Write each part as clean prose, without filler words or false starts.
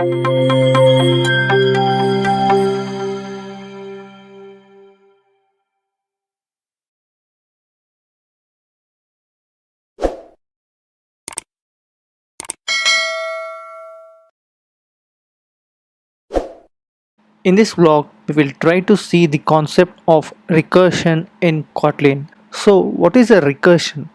In this vlog, we will try to see the concept of recursion in Kotlin. So, what is a recursion?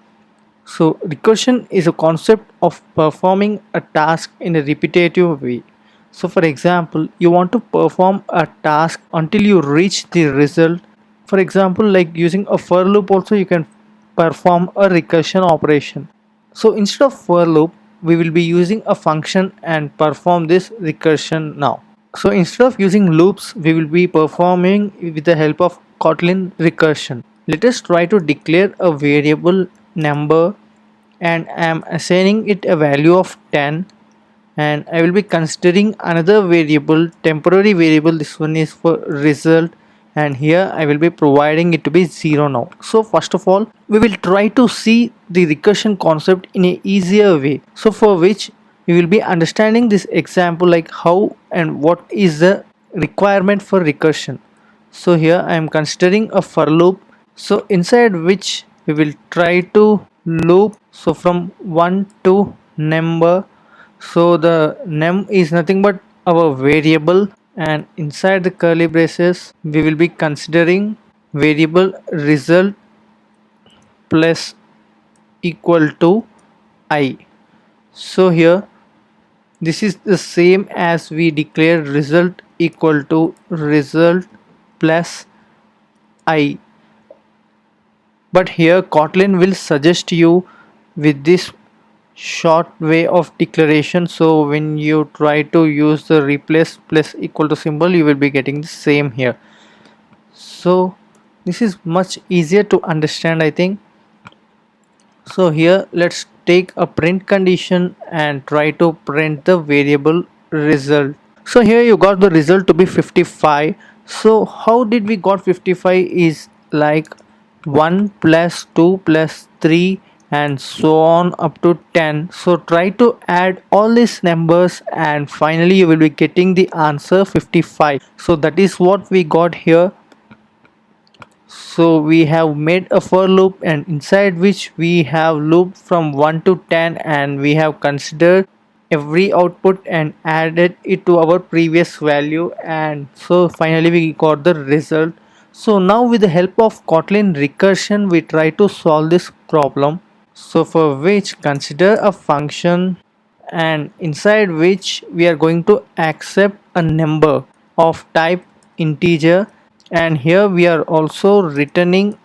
So, recursion is a concept of performing a task in a repetitive way. So, for example, you want to perform a task until you reach the result. For example, like using a for loop, also you can perform a recursion operation. So, instead of for loop, we will be using a function and perform this recursion now. So instead of using loops, we will be performing with the help of Kotlin Recursion. Let us try to declare a variable number, and I am assigning it a value of 10, and I will be considering another variable, temporary variable. This one is for result, and here I will be providing it to be 0 now. So first of all, we will try to see the recursion concept in a easier way. So for which we will be understanding this example, like how and what is the requirement for recursion. So here I am considering a for loop, so inside which we will try to loop, so from 1 to number. So the num is nothing but our variable, and inside the curly braces we will be considering variable result plus equal to I. So here this is the same as we declare result equal to result plus I, but here Kotlin will suggest you with this short way of declaration. So when you try to use the replace plus equal to symbol, you will be getting the same here. So this is much easier to understand, I think. So here let's take a print condition and try to print the variable result. So here you got the result to be 55. So how did we got 55 is like 1 plus 2 plus 3 and so on up to 10. So try to add all these numbers and finally you will be getting the answer 55. So that is what we got here. So we have made a for loop, and inside which we have looped from 1 to 10, and we have considered every output and added it to our previous value, and so finally we got the result. So now with the help of Kotlin recursion we try to solve this problem. So for which consider a function, and inside which we are going to accept a number of type integer, and here we are also returning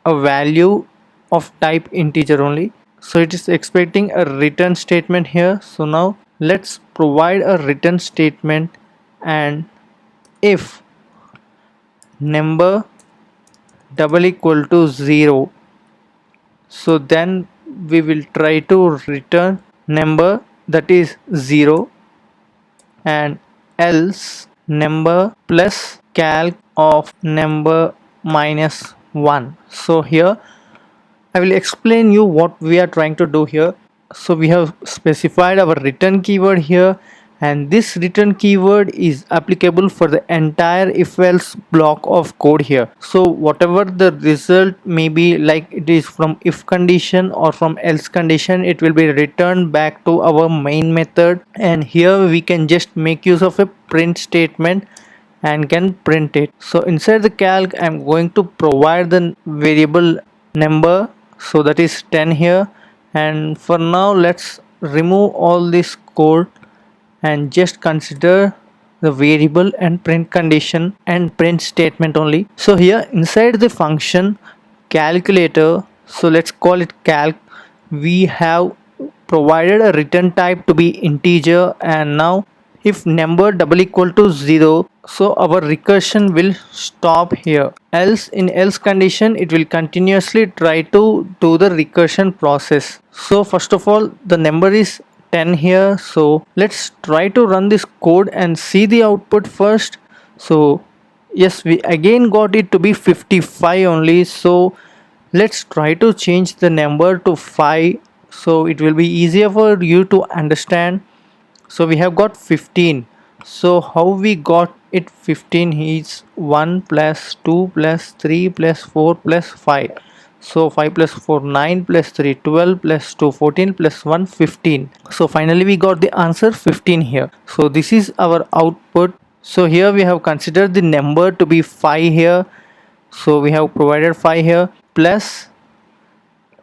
a value of type integer only. So it is expecting a return statement here. So now let's provide a return statement, and if number double equal to 0, so then we will try to return number that is 0, and else number plus calc of number minus 1. So here I will explain you what we are trying to do here. So we have specified our return keyword here, and this return keyword is applicable for the entire if else block of code here. So whatever the result may be, like it is from if condition or from else condition, it will be returned back to our main method, and here we can just make use of a print statement and can print it. So inside the calc I'm going to provide the variable number, so that is 10 here, and for now let's remove all this code and just consider the variable and print condition and print statement only. So here inside the function calculator, so let's call it calc, we have provided a return type to be integer, and now if number double equal to 0, so our recursion will stop here, else in else condition it will continuously try to do the recursion process. So first of all the number is 10 here, so let's try to run this code and see the output first. So yes, we again got it to be 55 only, so let's try to change the number to 5, so it will be easier for you to understand. So we have got 15. So how we got it 15 is 1 plus 2 plus 3 plus 4 plus 5. So 5 plus 4 9 plus 3 12 plus 2 14 plus 1 15. So finally we got the answer 15 here. So this is our output. So here we have considered the number to be 5 here. So we have provided 5 here plus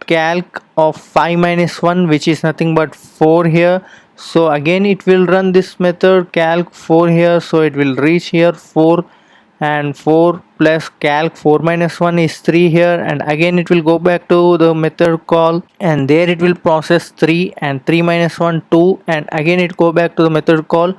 calc of 5 minus 1, which is nothing but 4 here. So again it will run this method calc 4 here, so it will reach here 4, and 4 plus calc 4 minus 1 is 3 here, and again it will go back to the method call, and there it will process 3, and 3 minus 1 2, and again it go back to the method call,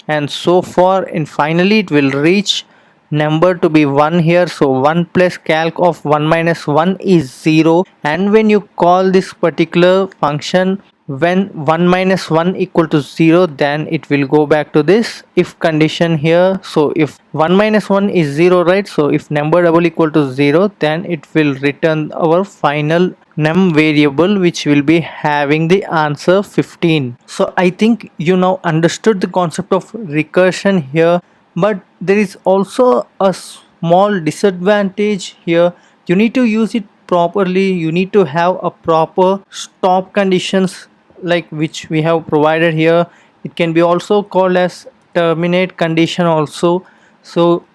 and so far, and finally it will reach number to be 1 here. So 1 plus calc of 1 minus 1 is 0, and when you call this particular function when 1 minus 1 equal to 0, then it will go back to this if condition here. So if 1 minus 1 is 0, right? So if number double equal to 0, then it will return our final num variable, which will be having the answer 15. So I think you now understood the concept of recursion here, but there is also a small disadvantage here. You need to use it properly. You need to have a proper stop conditions like which we have provided here. It can be also called as terminate condition also. So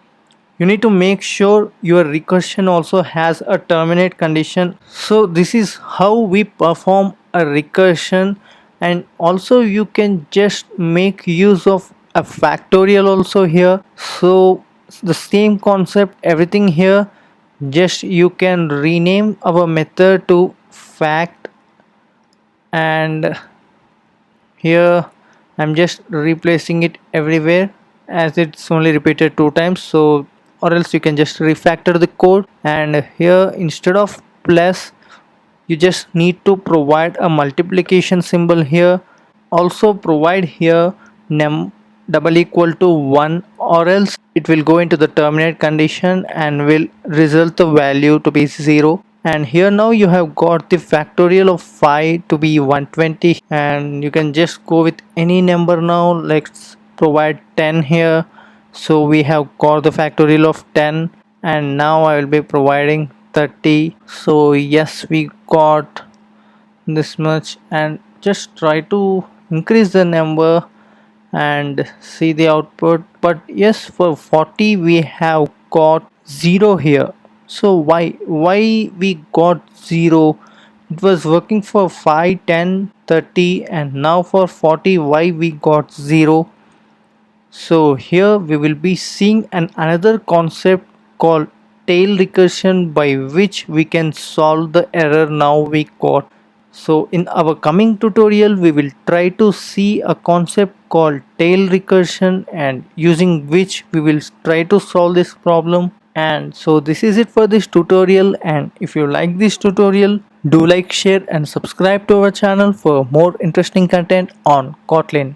you need to make sure your recursion also has a terminate condition. So this is how we perform a recursion, and also you can just make use of a factorial also here. So the same concept, everything here, just you can rename our method to fact, and here I'm just replacing it everywhere as it's only repeated 2 times. So or else you can just refactor the code, and here instead of plus you just need to provide a multiplication symbol here. Also provide here num double equal to 1, or else it will go into the terminate condition and will result the value to be 0. And here now you have got the factorial of 5 to be 120, and you can just go with any number now. Let's provide 10 here. So we have got the factorial of 10, and now I will be providing 30. So yes, we got this much, and just try to increase the number and see the output. But yes, for 40 we have got 0 here. So why we got 0? It was working for 5 10 30, and now for 40 why we got 0? So here we will be seeing another concept called tail recursion, by which we can solve the error now we got. So in our coming tutorial we will try to see a concept called tail recursion, and using which we will try to solve this problem. And so this is it for this tutorial, and if you like this tutorial, do like, share and subscribe to our channel for more interesting content on Kotlin.